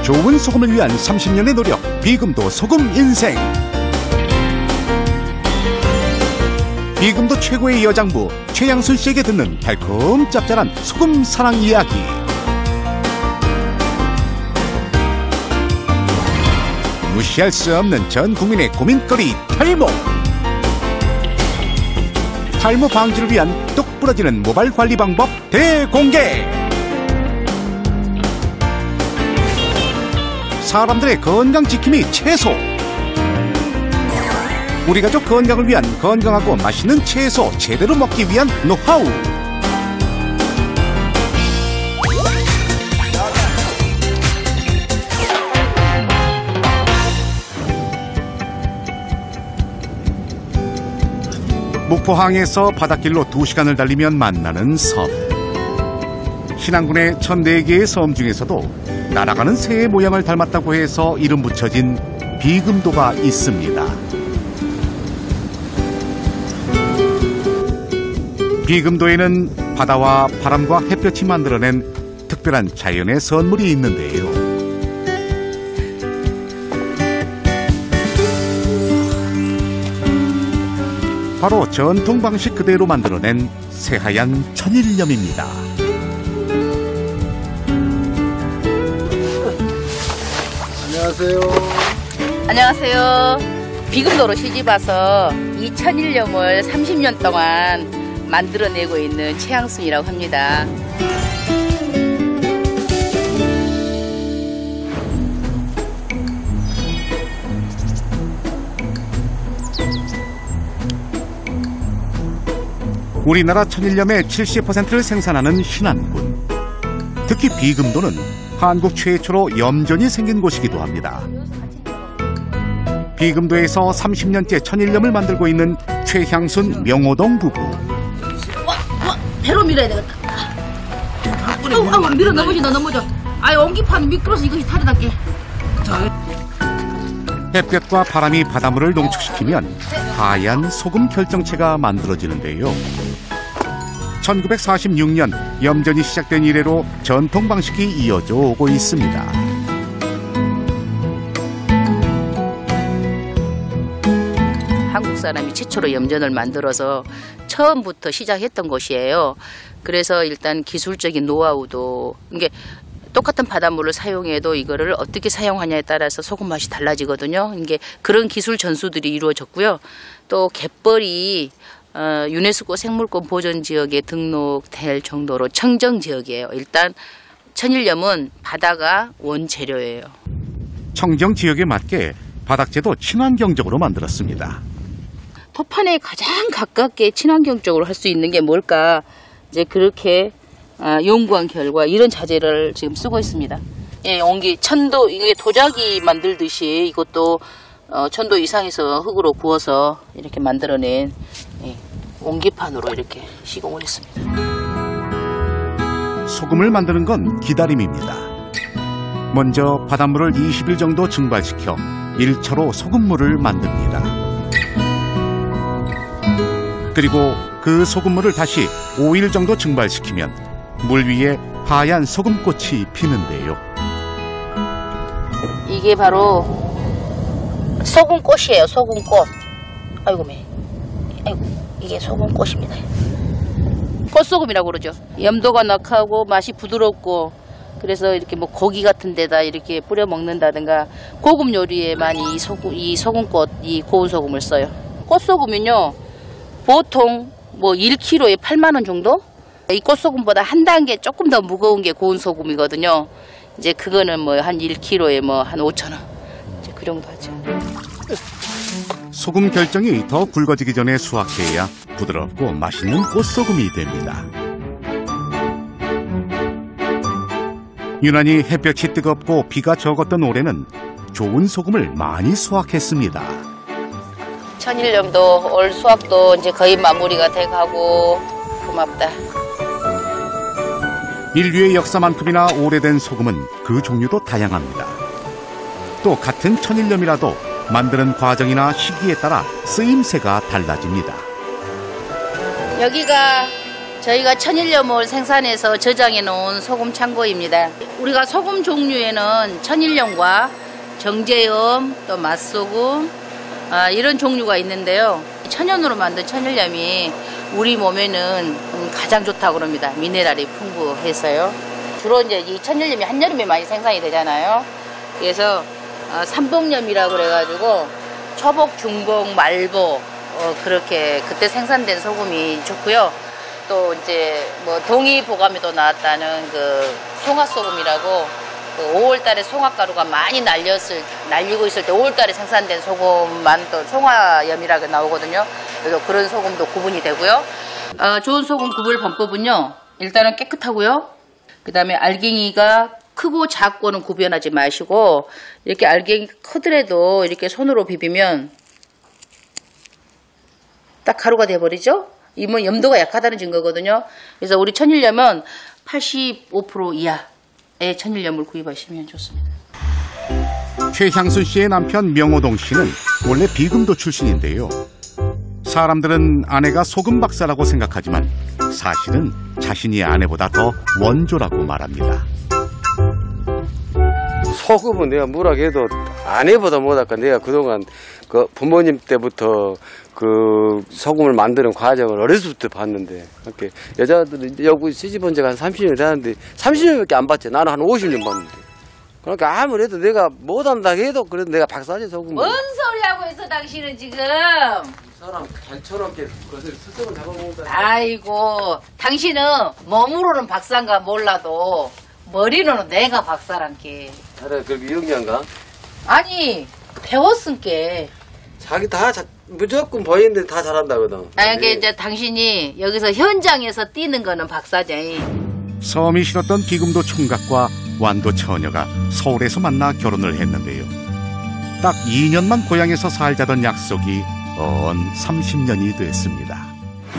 좋은 소금을 위한 30년의 노력, 비금도 소금 인생. 비금도 최고의 여장부 최양순 씨에게 듣는 달콤 짭짤한 소금 사랑 이야기. 무시할 수 없는 전 국민의 고민거리 탈모. 탈모 방지를 위한 똑 부러지는 모발 관리 방법 대공개. 사람들의 건강 지킴이 채소. 우리 가족 건강을 위한 건강하고 맛있는 채소 제대로 먹기 위한 노하우. 목포항에서 바닷길로 2시간을 달리면 만나는 섬. 신안군의 1004개의 섬 중에서도 날아가는 새의 모양을 닮았다고 해서 이름 붙여진 비금도가 있습니다. 비금도에는 바다와 바람과 햇볕이 만들어낸 특별한 자연의 선물이 있는데요. 바로 전통 방식 그대로 만들어낸 새하얀 천일염입니다. 안녕하세요. 안녕하세요. 비금도로 시집와서 이 천일염을 30년 동안 만들어내고 있는 최양순이라고 합니다. 우리나라 천일염의 70%를 생산하는 신안군. 특히 비금도는 한국 최초로 염전이 생긴 곳이기도 합니다. 비금도에서 30년째 천일염을 만들고 있는 최향순 명호동 부부. 배로 밀어야 되겠다. 밀어 넘어져. 아이 옹기판 미끄러서 이것이 탈이 햇볕과 바람이 바닷물을 농축시키면 하얀 소금 결정체가 만들어지는데요. 1946년 염전이 시작된 이래로 전통 방식이 이어져 오고 있습니다. 한국 사람이 최초로 염전을 만들어서 처음부터 시작했던 곳이에요. 그래서 일단 기술적인 노하우도 이게 똑같은 바닷물을 사용해도 이거를 어떻게 사용하냐에 따라서 소금 맛이 달라지거든요. 이게 그런 기술 전수들이 이루어졌고요. 또 갯벌이 유네스코 생물권 보전 지역에 등록될 정도로 청정 지역이에요. 일단 천일염은 바다가 원재료예요. 청정 지역에 맞게 바닥재도 친환경적으로 만들었습니다. 토판에 가장 가깝게 친환경적으로 할 수 있는 게 뭘까? 이제 그렇게 연구한 결과 이런 자재를 지금 쓰고 있습니다. 예, 옹기 천도 이게 도자기 만들듯이 이것도 천도 이상에서 흙으로 구워서 이렇게 만들어낸 옹기판으로 이렇게 시공을 했습니다. 소금을 만드는 건 기다림입니다. 먼저 바닷물을 20일 정도 증발시켜 1차로 소금물을 만듭니다. 그리고 그 소금물을 다시 5일 정도 증발시키면 물 위에 하얀 소금꽃이 피는데요. 이게 바로 소금꽃이에요. 소금꽃. 아이고 이게 소금꽃입니다. 꽃소금이라고 그러죠. 염도가 낙하고 맛이 부드럽고 그래서 이렇게 뭐 고기 같은 데다 이렇게 뿌려 먹는다든가 고급 요리에 많이 이 소금꽃, 이 고운 소금을 써요. 꽃소금은요 보통 뭐 1kg에 8만 원 정도? 이 꽃소금보다 한 단계 조금 더 무거운 게 고운 소금이거든요. 이제 그거는 뭐 한 1kg에 뭐 한 5천 원. 이제 그 정도 하죠. 소금 결정이 더 굵어지기 전에 수확해야 부드럽고 맛있는 꽃소금이 됩니다. 유난히 햇볕이 뜨겁고 비가 적었던 올해는 좋은 소금을 많이 수확했습니다. 천일염도 올 수확도 이제 거의 마무리가 돼가고 고맙다. 인류의 역사만큼이나 오래된 소금은 그 종류도 다양합니다. 또 같은 천일염이라도 만드는 과정이나 시기에 따라 쓰임새가 달라집니다. 여기가 저희가 천일염을 생산해서 저장해 놓은 소금 창고입니다. 우리가 소금 종류에는 천일염과 정제염, 또 맛소금 이런 종류가 있는데요. 천연으로 만든 천일염이 우리 몸에는 가장 좋다고 합니다. 미네랄이 풍부해서요. 주로 이제 이 천일염이 한여름에 많이 생산이 되잖아요. 그래서 삼복염이라고 그래가지고 초복, 중복, 말복 그렇게 그때 생산된 소금이 좋고요. 또 이제 뭐 동의보감에도 나왔다는 그 송화소금이라고 그 5월달에 송화가루가 많이 날리고 있을 때 5월달에 생산된 소금만 또 송화염이라고 나오거든요. 그래서 그런 소금도 구분이 되고요. 좋은 소금 구분 방법은요. 일단은 깨끗하고요. 그 다음에 알갱이가 크고 작고는 구별하지 마시고 이렇게 알갱이 크더라도 이렇게 손으로 비비면 딱 가루가 돼버리죠. 이면 염도가 약하다는 증거거든요. 그래서 우리 천일염은 85% 이하의 천일염을 구입하시면 좋습니다. 최향순 씨의 남편 명호동 씨는 원래 비금도 출신인데요. 사람들은 아내가 소금 박사라고 생각하지만 사실은 자신이 아내보다 더 원조라고 말합니다. 소금은 내가 뭐라 해도 아내보다 못할까. 내가 그동안 그 부모님 때부터 그 소금을 만드는 과정을 어렸을 때 봤는데, 이렇게 여자들은 여기 시집온 지가 한 30년 되는데 30년밖에 안 봤지. 나는 한 50년 봤는데. 그러니까 아무래도 내가 못한다 해도 그래도 내가 박사지 소금. 뭔 소리 하고 있어 당신은 지금. 사람 개처럼 그것을 스스로 잡아먹는다. 아이고 당신은 몸으로는 박사인가 몰라도 머리로는 내가 박사란게. 그래, 그렇게 영리한가? 아니 배웠은게. 자기 무조건 보이는데 다 잘한다거든. 아니 그 이제 당신이 여기서 현장에서 뛰는 거는 박사지. 섬이 실었던 비금도 총각과 완도 처녀가 서울에서 만나 결혼을 했는데요. 딱 2년만 고향에서 살자던 약속이 언 30년이 됐습니다.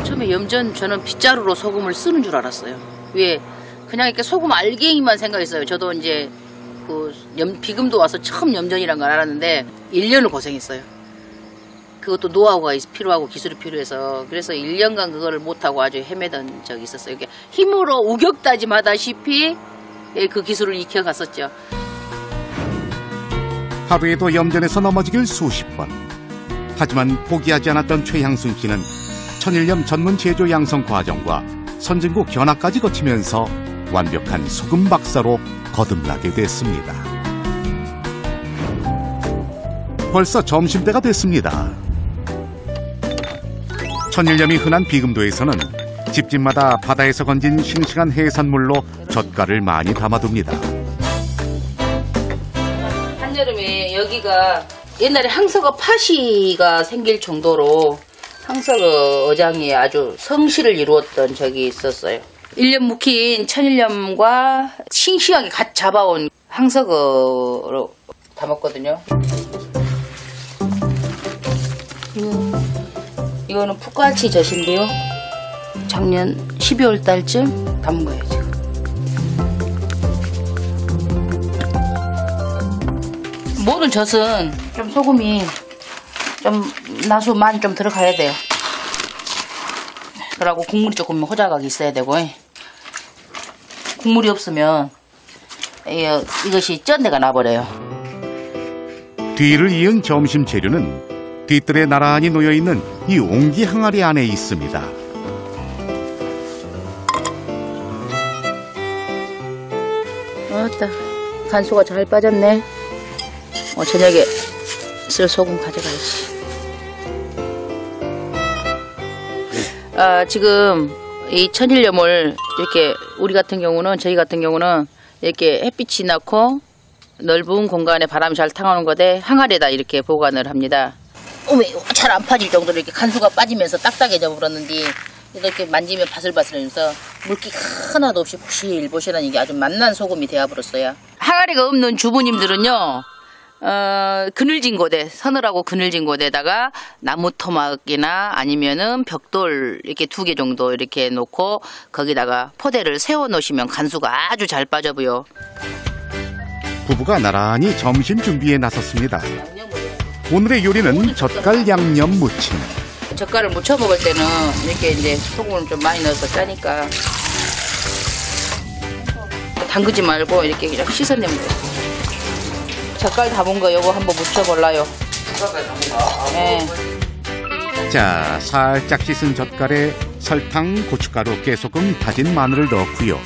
처음에 염전 저는 빗자루로 소금을 쓰는 줄 알았어요. 왜 그냥 이렇게 소금 알갱이만 생각했어요. 저도 이제 그 비금도 와서 처음 염전이란 걸 알았는데 1년을 고생했어요. 그것도 노하우가 필요하고 기술이 필요해서 그래서 1년간 그거를 못하고 아주 헤매던 적이 있었어요. 이렇게 힘으로 우격다짐하다시피 그 기술을 익혀갔었죠. 하루에도 염전에서 넘어지길 수십 번. 하지만 포기하지 않았던 최향순 씨는 천일염 전문 제조 양성 과정과 선진국 견학까지 거치면서 완벽한 소금 박사로 거듭나게 됐습니다. 벌써 점심때가 됐습니다. 천일염이 흔한 비금도에서는 집집마다 바다에서 건진 싱싱한 해산물로 젓갈을 많이 담아둡니다. 한여름에 여기가 옛날에 항서거 파시가 생길 정도로 항서거 어장이 아주 성시를 이루었던 적이 있었어요. 1년 묵힌 천일염과 싱싱하게 갓 잡아온 항서거로 담았거든요. 이거는 풋갈치 젖인데요. 작년 12월 달쯤 담은 거예요, 지금. 모든 젖은 좀 소금이 좀 나수 많이 좀 들어가야 돼요. 그러고 국물이 조금 호작하게 있어야 되고, 국물이 없으면 이것이 쩐내가 나버려요. 뒤를 이은 점심 재료는 뒤뜰에 나란히 놓여있는 이 옹기 항아리 안에 있습니다. 어따 간수가 잘 빠졌네. 저녁에 쓸 소금 가져가야지. 지금 이 천일염을 이렇게 저희 같은 경우는 이렇게 햇빛이 나고 넓은 공간에 바람이 잘 타오는 곳에 항아리에다 이렇게 보관을 합니다. 잘 안 빠질 정도로 이렇게 간수가 빠지면서 딱딱해져 버렸는데 이렇게 만지면 바슬바슬하면서 물기 하나도 없이 보실보실한 이게 아주 맛난 소금이 되어버렸어요. 항아리가 없는 주부님들은요, 그늘진 곳에, 서늘하고 그늘진 곳에다가 나무 토막이나 아니면은 벽돌 이렇게 2개 정도 이렇게 놓고 거기다가 포대를 세워 놓으시면 간수가 아주 잘 빠져보여. 부부가 나란히 점심 준비에 나섰습니다. 오늘의 요리는 젓갈 양념 무침. 젓갈을 무쳐 먹을 때는 이렇게 이제 소금을 좀 많이 넣어서 짜니까 담그지 말고 이렇게 그냥 씻어내면 돼요. 젓갈 담은 거 요거 한번 무쳐볼라요. 네. 자, 살짝 씻은 젓갈에 설탕, 고춧가루, 깨소금, 다진 마늘을 넣고요.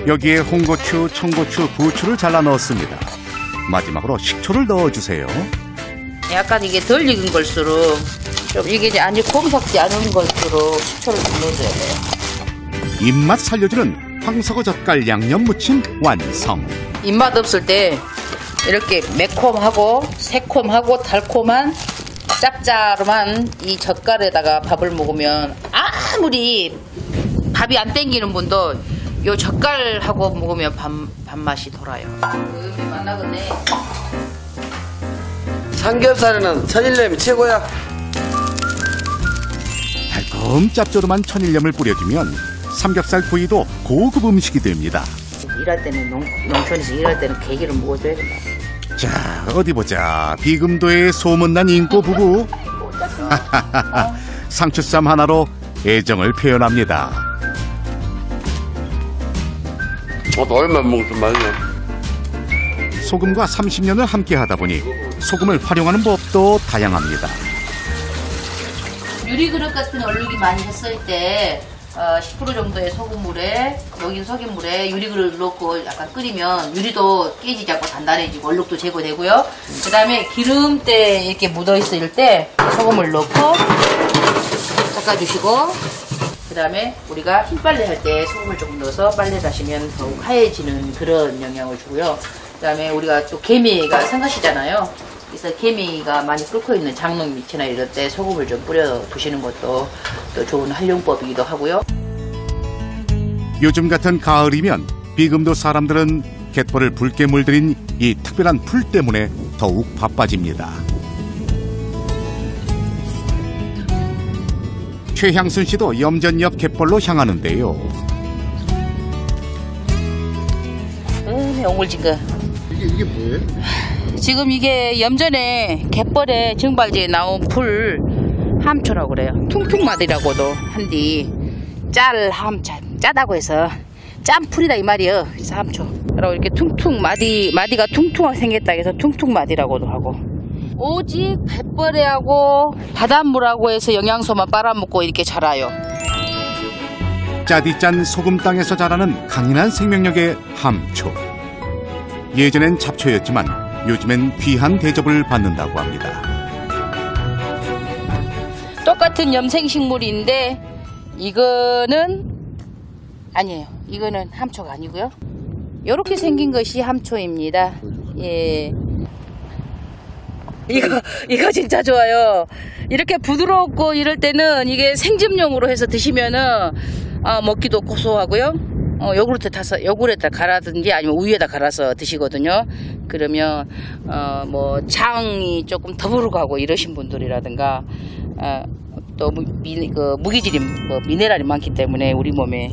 여기에 홍고추, 청고추, 부추를 잘라 넣었습니다. 마지막으로 식초를 넣어주세요. 약간 이게 덜 익은 걸수록 좀 이게 이제 아니 곰삭지 않은 걸수록 식초를 좀 넣어줘야 돼요. 입맛 살려주는 황석어 젓갈 양념 무침 완성. 입맛 없을 때 이렇게 매콤하고 새콤하고 달콤한 짭짤한 이 젓갈에다가 밥을 먹으면 아무리 밥이 안 땡기는 분도 요 젓갈하고 먹으면 밥맛이 돌아요. 만나겠네. 삼겹살에는 천일염이 최고야. 달콤 짭조름한 천일염을 뿌려주면 삼겹살 구이도 고급 음식이 됩니다. 일할 때는 농촌에서 일할 때는 계기를 먹어줘야 된다. 자, 어디 보자. 비금도의 소문난 인꼬 부부. 상추쌈 하나로 애정을 표현합니다. 얼마 먹든 말이야. 소금과 30년을 함께 하다 보니 소금을 활용하는 법도 다양합니다. 유리그릇 같은 얼룩이 많이 했을 때 10% 정도의 소금물에 녹인 소금물에 유리그릇을 넣고 약간 끓이면 유리도 깨지지 않고 단단해지고 얼룩도 제거되고요. 그 다음에 기름때 이렇게 묻어있을 때 소금을 넣고 닦아주시고, 그 다음에 우리가 흰빨래 할 때 소금을 조금 넣어서 빨래를 하시면 더욱 하얘지는 그런 영향을 주고요. 그 다음에 우리가 또 개미가 성가시잖아요. 그래서 개미가 많이 끓고 있는 장롱 밑이나 이럴 때 소금을 좀 뿌려 두시는 것도 또 좋은 활용법이기도 하고요. 요즘 같은 가을이면 비금도 사람들은 갯벌을 붉게 물들인 이 특별한 풀 때문에 더욱 바빠집니다. 최향순 씨도 염전 옆 갯벌로 향하는데요. 옹물진거. 이게 뭐예요? 지금 이게 염전에 갯벌에 증발지에 나온 풀 함초라고 그래요. 퉁퉁마디라고도 한디 짜다고 해서 짠풀이다 이 말이에요. 그래서 함초. 그리고 이렇게 마디가 퉁퉁하게 생겼다 해서 퉁퉁마디라고도 하고. 오직 갯벌에하고 바닷물하고 해서 영양소만 빨아먹고 이렇게 자라요. 짜디짠 소금 땅에서 자라는 강인한 생명력의 함초. 예전엔 잡초였지만 요즘엔 귀한 대접을 받는다고 합니다. 똑같은 염생식물인데 이거는 아니에요. 이거는 함초가 아니고요. 이렇게 생긴 것이 함초입니다. 예. 이거 진짜 좋아요. 이렇게 부드럽고 이럴 때는 이게 생즙용으로 해서 드시면은 먹기도 고소하고요. 요구르트에 갈아든지 아니면 우유에다 갈아서 드시거든요. 그러면 뭐 장이 조금 더부룩하고 이러신 분들이라든가 또 무기질인 미네랄이 많기 때문에 우리 몸에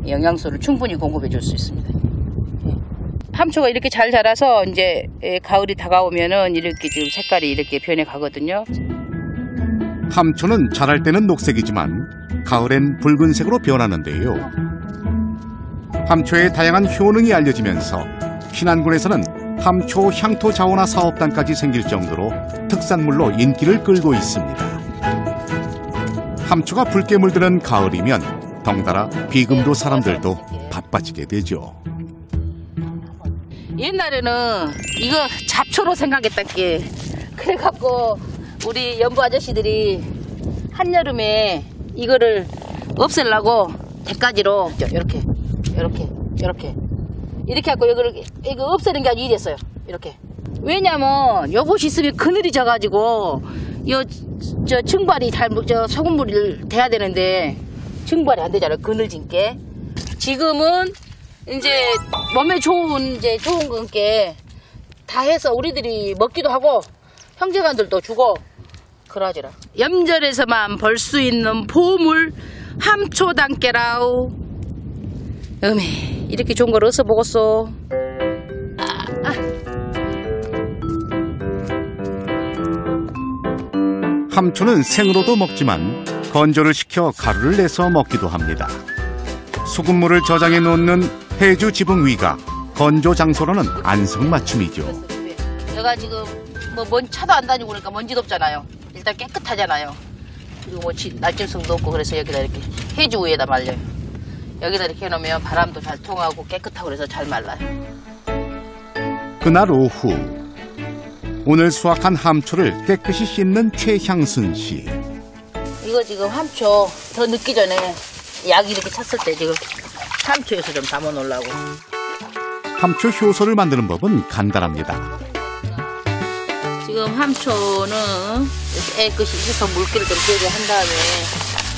영양소를 충분히 공급해 줄 수 있습니다. 함초가 이렇게 잘 자라서 이제 가을이 다가오면은 이렇게 지금 색깔이 이렇게 변해 가거든요. 함초는 자랄 때는 녹색이지만 가을엔 붉은색으로 변하는데요. 함초의 다양한 효능이 알려지면서 신안군에서는 함초 향토 자원화 사업단까지 생길 정도로 특산물로 인기를 끌고 있습니다. 함초가 붉게 물드는 가을이면 덩달아 비금도 사람들도 바빠지게 되죠. 옛날에는 이거 잡초로 생각했단 게 그래갖고 우리 연부 아저씨들이 한여름에 이거를 없애려고 대가지로 이렇게 하고 이거 없애는 게 아주 일이었어요. 이렇게. 왜냐면 요것이 있으면 그늘이 져가지고 저 증발이 소금물이 돼야 되는데 증발이 안 되잖아요. 그늘진 게. 지금은 이제 몸에 좋은 건게 다 해서 우리들이 먹기도 하고 형제간들도 주고 그러지라. 염전에서만 볼 수 있는 보물 함초단깨라우. 이렇게 좋은 걸 어디서 먹었어? 함초는 생으로도 먹지만 건조를 시켜 가루를 내서 먹기도 합니다. 소금물을 저장해 놓는 해주 지붕 위가 건조 장소로는 안성맞춤이죠. 내가 지금 뭐 차도 안 다니고 그러니까 먼지도 없잖아요. 일단 깨끗하잖아요. 그리고 뭐 날짐승도 없고 그래서 여기다 이렇게 해주 위에다 말려요. 여기다 이렇게 해놓으면 바람도 잘 통하고 깨끗하고 그래서 잘 말라요. 그날 오후 오늘 수확한 함초를 깨끗이 씻는 최향순 씨. 이거 지금 함초 더 늦기 전에 약 이렇게 찼을 때 지금 함초 효소 좀 담아 놓으려고. 함초 효소를 만드는 법은 간단합니다. 지금 함초는 깨끗이 씻어서 물기를 좀 제거한 다음에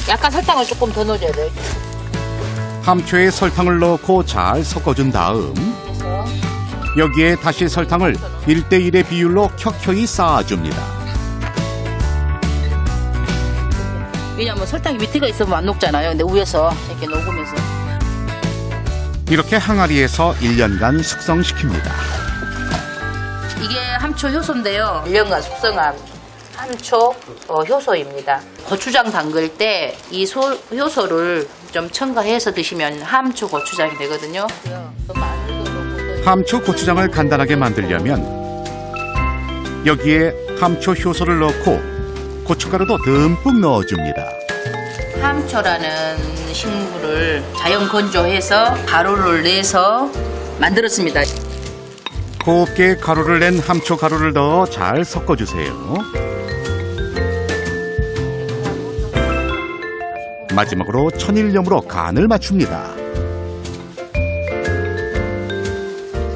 약간 설탕을 조금 더 넣어줘야 돼요. 함초에 설탕을 넣고 잘 섞어준 다음 그래서 여기에 다시 설탕을 1:1의 비율로 켜켜이 쌓아줍니다. 왜냐면 설탕이 밑에가 있으면 안 녹잖아요. 근데 위에서 이렇게 녹으면서. 이렇게 항아리에서 1년간 숙성시킵니다. 이게 함초 효소인데요. 1년간 숙성한 함초 효소입니다. 고추장 담글 때 이 효소를 좀 첨가해서 드시면 함초 고추장이 되거든요. 함초 고추장을 간단하게 만들려면 여기에 함초 효소를 넣고 고춧가루도 듬뿍 넣어줍니다. 함초라는 식물을 자연 건조해서 가루를 내서 만들었습니다. 곱게 가루를 낸 함초 가루를 넣어 잘 섞어주세요. 마지막으로 천일염으로 간을 맞춥니다.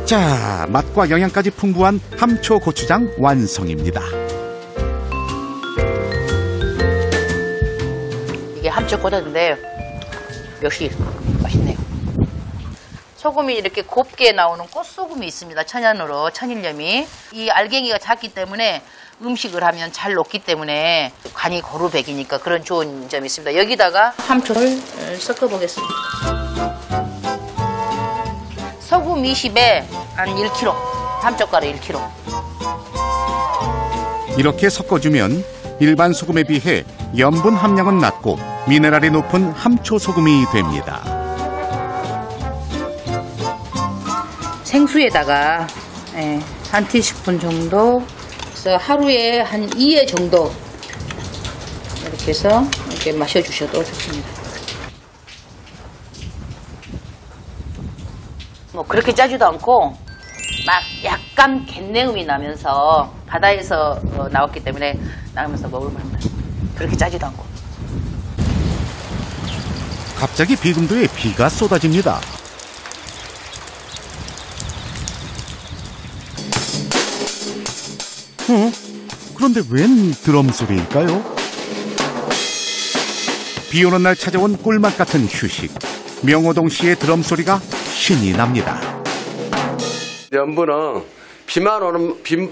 자, 맛과 영양까지 풍부한 함초 고추장 완성입니다. 이게 함초 고추인데 역시 맛있네요. 소금이 이렇게 곱게 나오는 꽃소금이 있습니다. 천연으로 천일염이. 이 알갱이가 작기 때문에 음식을 하면 잘 녹기 때문에 간이 고루백이니까 그런 좋은 점이 있습니다. 여기다가 함초를 섞어보겠습니다. 소금 20에 한 1kg, 함초가루 1kg. 이렇게 섞어주면 일반 소금에 비해 염분 함량은 낮고 미네랄이 높은 함초 소금이 됩니다. 생수에다가 한 티스푼 정도, 그래서 하루에 한 2회 정도 이렇게 해서 이렇게 마셔주셔도 좋습니다. 뭐 그렇게 짜지도 않고 막 약간 갯내음이 나면서 바다에서 나왔기 때문에 나면서 먹을만 합니다. 그렇게 짜지도 않고. 갑자기 비금도에 비가 쏟아집니다. 그런데 웬 드럼 소리일까요? 비 오는 날 찾아온 꿀맛 같은 휴식. 명호동 씨의 드럼 소리가 신이 납니다. 연분은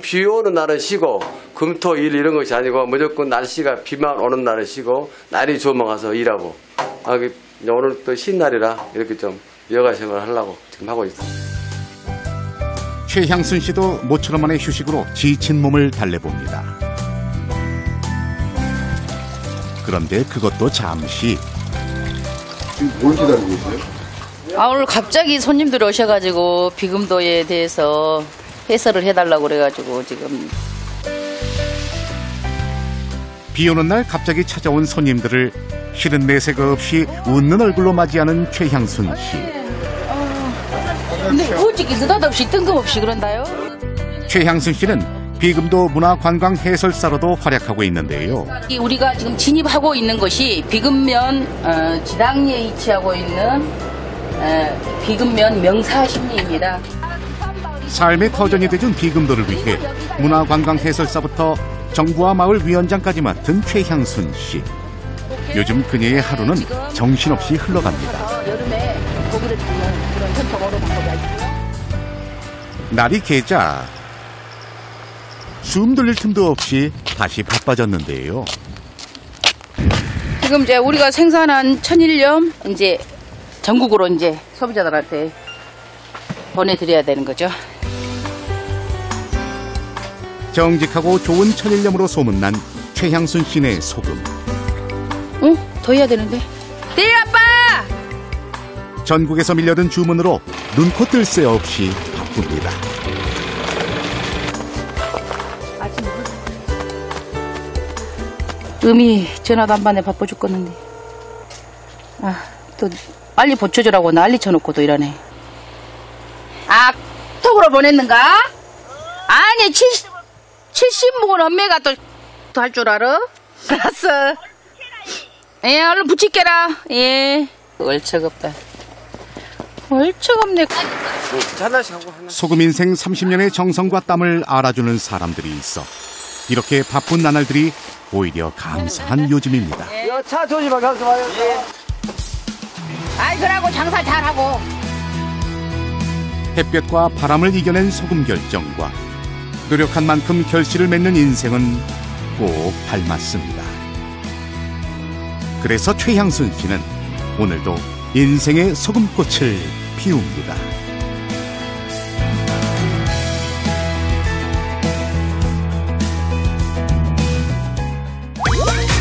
비 오는 날은 쉬고 금토일 이런 것이 아니고 무조건 날씨가 비만 오는 날은 쉬고 날이 좋으면 가서 일하고 오늘 또 쉰 날이라 이렇게 좀 여가 생활을 하려고 지금 하고 있어요. 최향순 씨도 모처럼만의 휴식으로 지친 몸을 달래봅니다. 그런데 그것도 잠시. 지금 뭘 기다리고 있어요? 오늘 갑자기 손님들이 오셔가지고 비금도에 대해서 해설을 해달라고 그래가지고 지금. 비 오는 날 갑자기 찾아온 손님들을 싫은 내색 없이 웃는 얼굴로 맞이하는 최향순 씨. 근데 솔직히 느닷없이 뜬금없이 그런다요? 최향순 씨는 비금도 문화관광 해설사로도 활약하고 있는데요. 우리가 지금 진입하고 있는 것이 비금면 지당리에 위치하고 있는 비금면 명사심리입니다. 삶의 터전이 되준 비금도를 위해 문화관광 해설사부터 정부와 마을 위원장까지 맡은 최향순 씨. 요즘 그녀의 하루는 정신없이 흘러갑니다. 여름에 고기를 잡는 그런 전통어로 방법이 날이 개자 숨 돌릴 틈도 없이 다시 바빠졌는데요. 지금 이제 우리가 생산한 천일염 이제 전국으로 이제 소비자들한테 보내드려야 되는 거죠. 정직하고 좋은 천일염으로 소문난 최향순 씨네 소금. 응? 더 해야 되는데. 네, 아빠! 전국에서 밀려든 주문으로 눈코 뜰 새 없이 바쁩니다. 음이 전화도 안 받네. 바빠 죽겠는데. 아, 또 빨리 보쳐주라고 난리 쳐놓고도 이러네. 아, 톡으로 보냈는가? 아니, 70묵은 엄매가 또 할 줄 알아? 알았어. 예, 얼른 붙일게라. 예. 얼척 없다. 얼척 없네. 소금 인생 30년의 정성과 땀을 알아주는 사람들이 있어 이렇게 바쁜 나날들이 오히려 감사한 요즘입니다. 차 조심하게 가서 와요. 아이, 그러고 장사 잘하고. 햇볕과 바람을 이겨낸 소금 결정과 노력한 만큼 결실을 맺는 인생은 꼭 닮았습니다. 그래서 최향순 씨는 오늘도 인생의 소금꽃을 피웁니다.